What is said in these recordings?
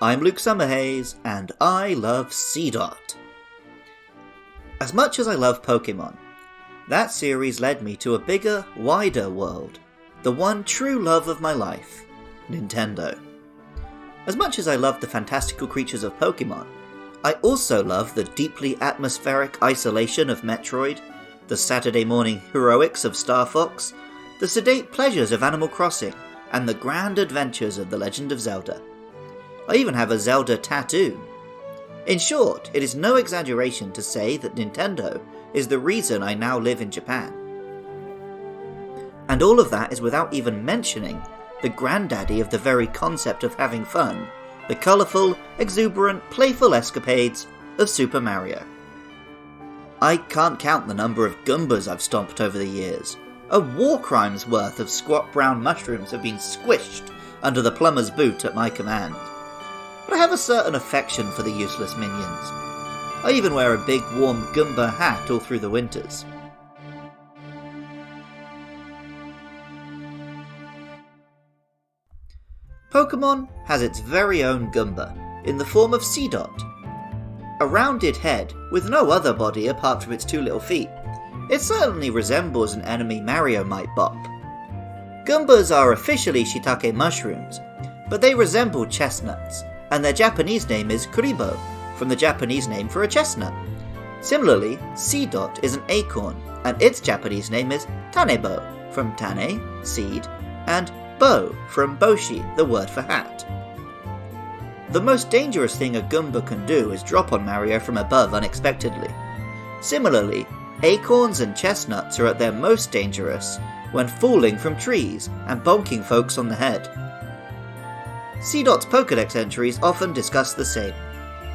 I'm Luke Summerhays, and I love Seedot. As much as I love Pokemon, that series led me to a bigger, wider world, the one true love of my life, Nintendo. As much as I love the fantastical creatures of Pokemon, I also love the deeply atmospheric isolation of Metroid, the Saturday morning heroics of Star Fox, the sedate pleasures of Animal Crossing, and the grand adventures of The Legend of Zelda. I even have a Zelda tattoo. In short, it is no exaggeration to say that Nintendo is the reason I now live in Japan. And all of that is without even mentioning the granddaddy of the very concept of having fun, the colourful, exuberant, playful escapades of Super Mario. I can't count the number of Goombas I've stomped over the years. A war crime's worth of squat brown mushrooms have been squished under the plumber's boot at my command. But I have a certain affection for the useless minions. I even wear a big warm Goomba hat all through the winters. Pokemon has its very own Goomba, in the form of Seedot. A rounded head with no other body apart from its two little feet, it certainly resembles an enemy Mario might bop. Goombas are officially shiitake mushrooms, but they resemble chestnuts, and their Japanese name is kuribo, from the Japanese name for a chestnut. Similarly, Seedot is an acorn, and its Japanese name is tanebo, from tane, seed, and bo, from boshi, the word for hat. The most dangerous thing a Goomba can do is drop on Mario from above unexpectedly. Similarly, acorns and chestnuts are at their most dangerous when falling from trees and bonking folks on the head. Seedot's Pokédex entries often discuss the same.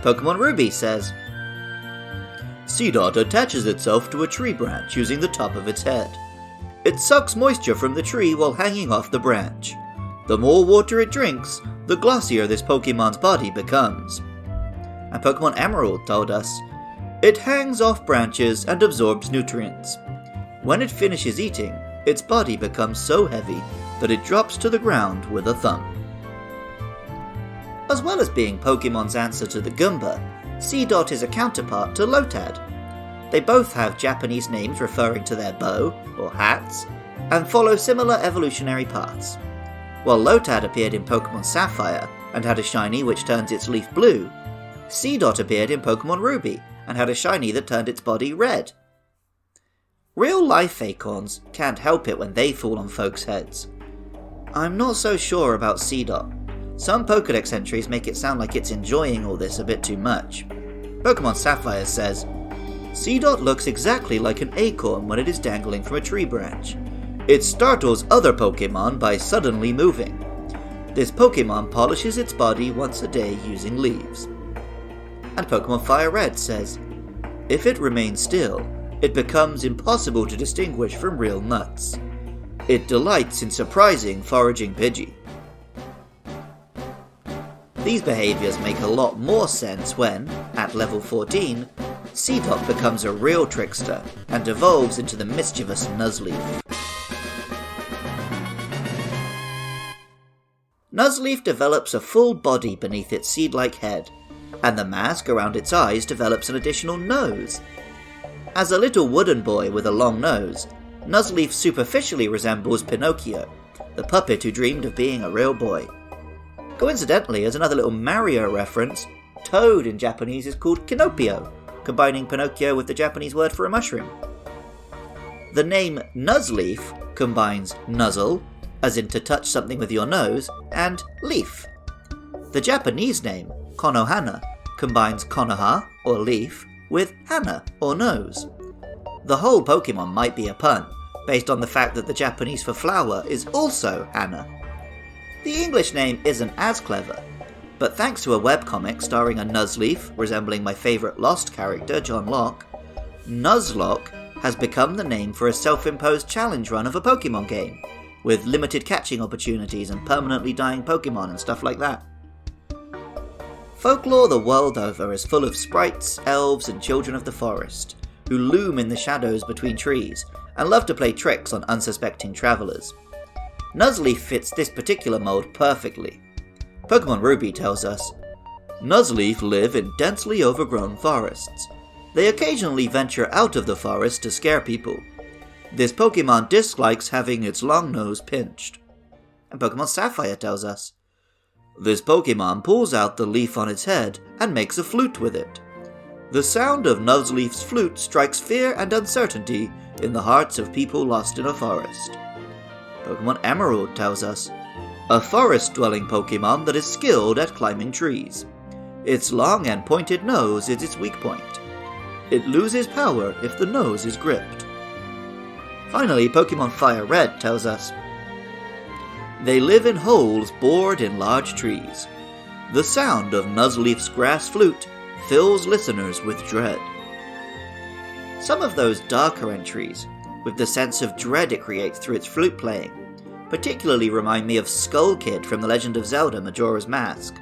Pokemon Ruby says, Seedot attaches itself to a tree branch using the top of its head. It sucks moisture from the tree while hanging off the branch. The more water it drinks, the glossier this Pokemon's body becomes. And Pokemon Emerald told us, it hangs off branches and absorbs nutrients. When it finishes eating, its body becomes so heavy that it drops to the ground with a thump. As well as being Pokemon's answer to the Goomba, Seedot is a counterpart to Lotad. They both have Japanese names referring to their bow, or hats, and follow similar evolutionary paths. While Lotad appeared in Pokemon Sapphire and had a shiny which turns its leaf blue, Seedot appeared in Pokemon Ruby and had a shiny that turned its body red. Real-life acorns can't help it when they fall on folks' heads. I'm not so sure about Seedot. Some Pokédex entries make it sound like it's enjoying all this a bit too much. Pokemon Sapphire says, Seedot looks exactly like an acorn when it is dangling from a tree branch. It startles other Pokemon by suddenly moving. This Pokemon polishes its body once a day using leaves. And Pokemon Fire Red says, if it remains still, it becomes impossible to distinguish from real nuts. It delights in surprising foraging Pidgey. These behaviours make a lot more sense when, at level 14, Seedot becomes a real trickster and evolves into the mischievous Nuzleaf. Nuzleaf develops a full body beneath its seed-like head, and the mask around its eyes develops an additional nose. As a little wooden boy with a long nose, Nuzleaf superficially resembles Pinocchio, the puppet who dreamed of being a real boy. Coincidentally, as another little Mario reference, Toad in Japanese is called Kinopio, combining Pinocchio with the Japanese word for a mushroom. The name Nuzleaf combines nuzzle, as in to touch something with your nose, and leaf. The Japanese name, Konohana, combines Konoha, or leaf, with hana, or nose. The whole Pokemon might be a pun, based on the fact that the Japanese for flower is also hana. The English name isn't as clever, but thanks to a webcomic starring a Nuzleaf resembling my favourite Lost character, John Locke, Nuzlocke has become the name for a self-imposed challenge run of a Pokemon game, with limited catching opportunities and permanently dying Pokemon and stuff like that. Folklore the world over is full of sprites, elves, and children of the forest, who loom in the shadows between trees and love to play tricks on unsuspecting travellers. Nuzleaf fits this particular mold perfectly. Pokemon Ruby tells us, Nuzleaf live in densely overgrown forests. They occasionally venture out of the forest to scare people. This Pokemon dislikes having its long nose pinched. And Pokemon Sapphire tells us, this Pokemon pulls out the leaf on its head and makes a flute with it. The sound of Nuzleaf's flute strikes fear and uncertainty in the hearts of people lost in a forest. Pokemon Emerald tells us, a forest-dwelling Pokemon that is skilled at climbing trees. Its long and pointed nose is its weak point. It loses power if the nose is gripped. Finally, Pokemon Fire Red tells us, they live in holes bored in large trees. The sound of Nuzleaf's grass flute fills listeners with dread. Some of those darker entries, with the sense of dread it creates through its flute playing, particularly remind me of Skull Kid from The Legend of Zelda Majora's Mask.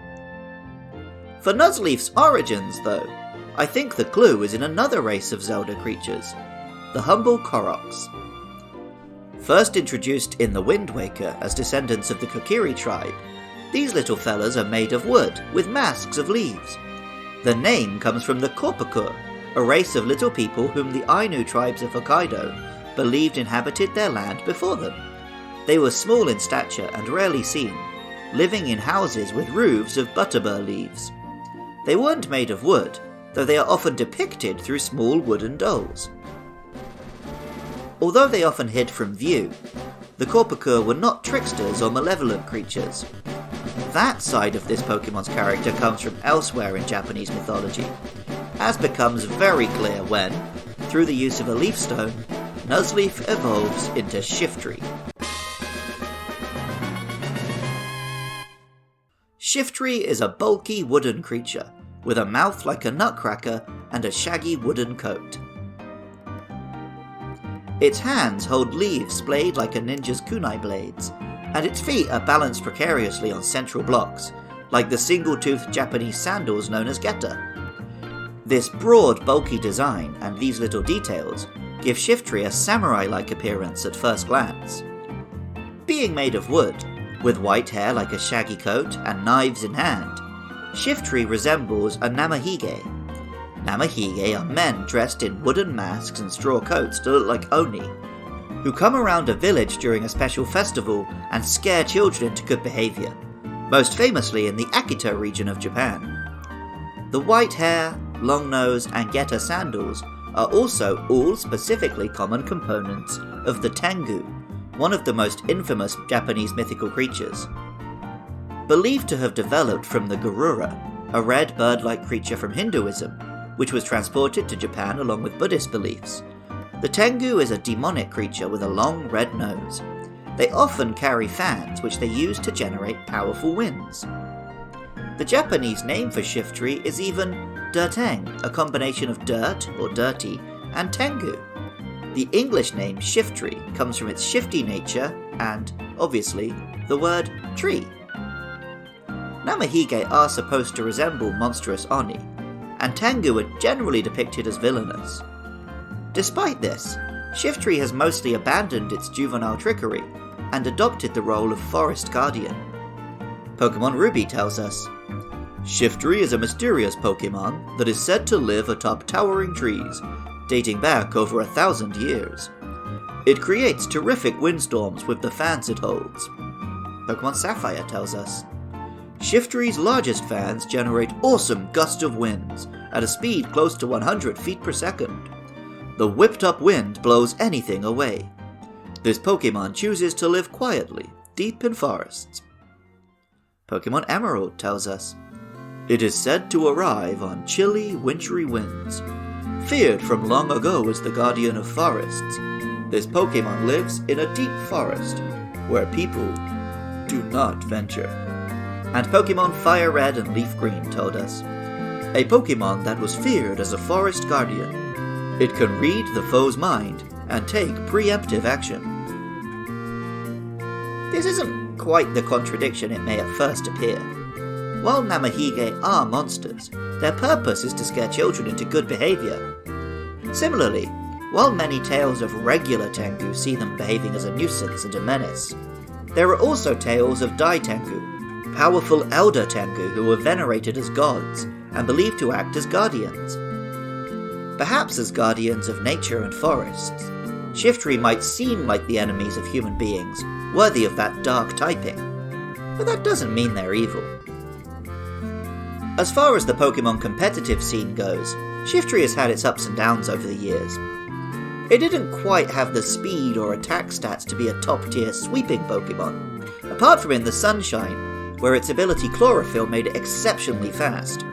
For Nuzleaf's origins, though, I think the clue is in another race of Zelda creatures, the humble Koroks. First introduced in The Wind Waker as descendants of the Kokiri tribe, these little fellas are made of wood with masks of leaves. The name comes from the Korpakur, a race of little people whom the Ainu tribes of Hokkaido believed inhabited their land before them. They were small in stature and rarely seen, living in houses with roofs of butterbur leaves. They weren't made of wood, though they are often depicted through small wooden dolls. Although they often hid from view, the Korpakur were not tricksters or malevolent creatures. That side of this Pokemon's character comes from elsewhere in Japanese mythology, as becomes very clear when, through the use of a leaf stone, Nuzleaf evolves into Shiftry. Shiftry is a bulky wooden creature, with a mouth like a nutcracker and a shaggy wooden coat. Its hands hold leaves splayed like a ninja's kunai blades, and its feet are balanced precariously on central blocks, like the single-toothed Japanese sandals known as geta. This broad, bulky design and these little details give Shiftry a samurai-like appearance at first glance. Being made of wood, with white hair like a shaggy coat and knives in hand, Shiftry resembles a Namahige. Namahige are men dressed in wooden masks and straw coats to look like Oni, who come around a village during a special festival and scare children into good behaviour, most famously in the Akita region of Japan. The white hair, long nose and geta sandals are also all specifically common components of the Tengu, one of the most infamous Japanese mythical creatures. Believed to have developed from the Garura, a red bird-like creature from Hinduism, which was transported to Japan along with Buddhist beliefs. The Tengu is a demonic creature with a long red nose. They often carry fans which they use to generate powerful winds. The Japanese name for Shiftry is even Dirteng, a combination of dirt or dirty and Tengu. The English name Shiftry comes from its shifty nature and, obviously, the word tree. Namahige are supposed to resemble monstrous Oni, and Tengu are generally depicted as villainous. Despite this, Shiftry has mostly abandoned its juvenile trickery and adopted the role of forest guardian. Pokemon Ruby tells us, Shiftry is a mysterious Pokemon that is said to live atop towering trees, dating back over 1,000 years. It creates terrific windstorms with the fans it holds. Pokemon Sapphire tells us, Shiftry's largest fans generate awesome gusts of winds at a speed close to 100 feet per second. The whipped-up wind blows anything away. This Pokemon chooses to live quietly, deep in forests. Pokemon Emerald tells us, it is said to arrive on chilly, wintry winds. Feared from long ago as the guardian of forests, this Pokemon lives in a deep forest, where people do not venture. And Pokemon Fire Red and Leaf Green told us, a Pokemon that was feared as a forest guardian. It can read the foe's mind and take preemptive action. This isn't quite the contradiction it may at first appear. While Namahige are monsters, their purpose is to scare children into good behaviour. Similarly, while many tales of regular Tengu see them behaving as a nuisance and a menace, there are also tales of Dai Tengu, powerful elder Tengu who were venerated as gods and believed to act as guardians. Perhaps as guardians of nature and forests, Shiftry might seem like the enemies of human beings, worthy of that dark typing, but that doesn't mean they're evil. As far as the Pokemon competitive scene goes, Shiftry has had its ups and downs over the years. It didn't quite have the speed or attack stats to be a top-tier sweeping Pokemon, apart from in the Sunshine, where its ability Chlorophyll made it exceptionally fast.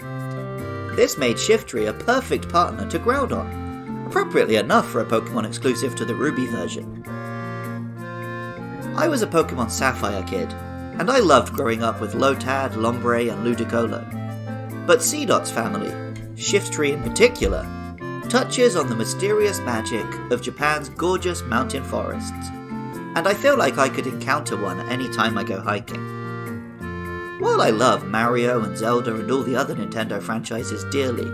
This made Shiftry a perfect partner to Groudon, appropriately enough for a Pokemon exclusive to the Ruby version. I was a Pokemon Sapphire kid, and I loved growing up with Lotad, Lombre, and Ludicolo. But Seedot's family, Shiftry in particular, touches on the mysterious magic of Japan's gorgeous mountain forests, and I feel like I could encounter one any time I go hiking. While I love Mario and Zelda and all the other Nintendo franchises dearly,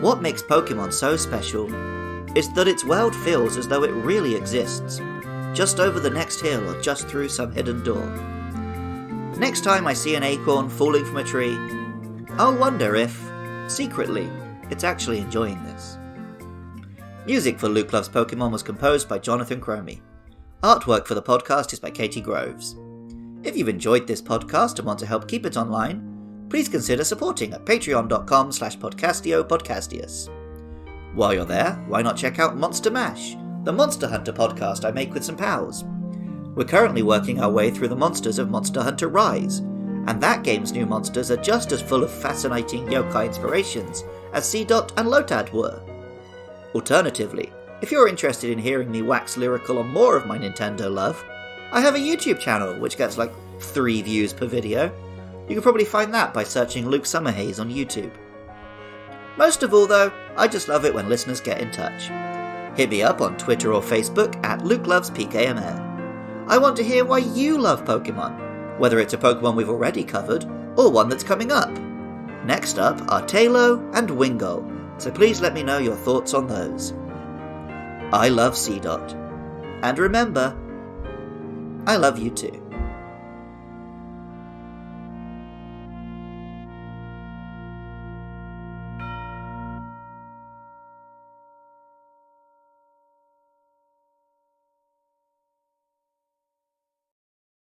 what makes Pokemon so special is that its world feels as though it really exists, just over the next hill or just through some hidden door. Next time I see an acorn falling from a tree, I'll wonder if, secretly, it's actually enjoying this. Music for Luke Loves Pokemon was composed by Jonathan Cromie. Artwork for the podcast is by Katie Groves. If you've enjoyed this podcast and want to help keep it online, please consider supporting at patreon.com/podcastiopodcastius. While you're there, why not check out Monster Mash, the Monster Hunter podcast I make with some pals. We're currently working our way through the monsters of Monster Hunter Rise, and that game's new monsters are just as full of fascinating yokai inspirations as Seedot and Lotad were. Alternatively, if you're interested in hearing me wax lyrical on more of my Nintendo love, I have a YouTube channel which gets like 3 views per video. You can probably find that by searching Luke Summerhaze on YouTube. Most of all though, I just love it when listeners get in touch. Hit me up on Twitter or Facebook at LukeLovesPKML. I want to hear why you love Pokemon, whether it's a Pokemon we've already covered, or one that's coming up. Next up are Tailo and Wingull, so please let me know your thoughts on those. I love Seedot. And remember, I love you too.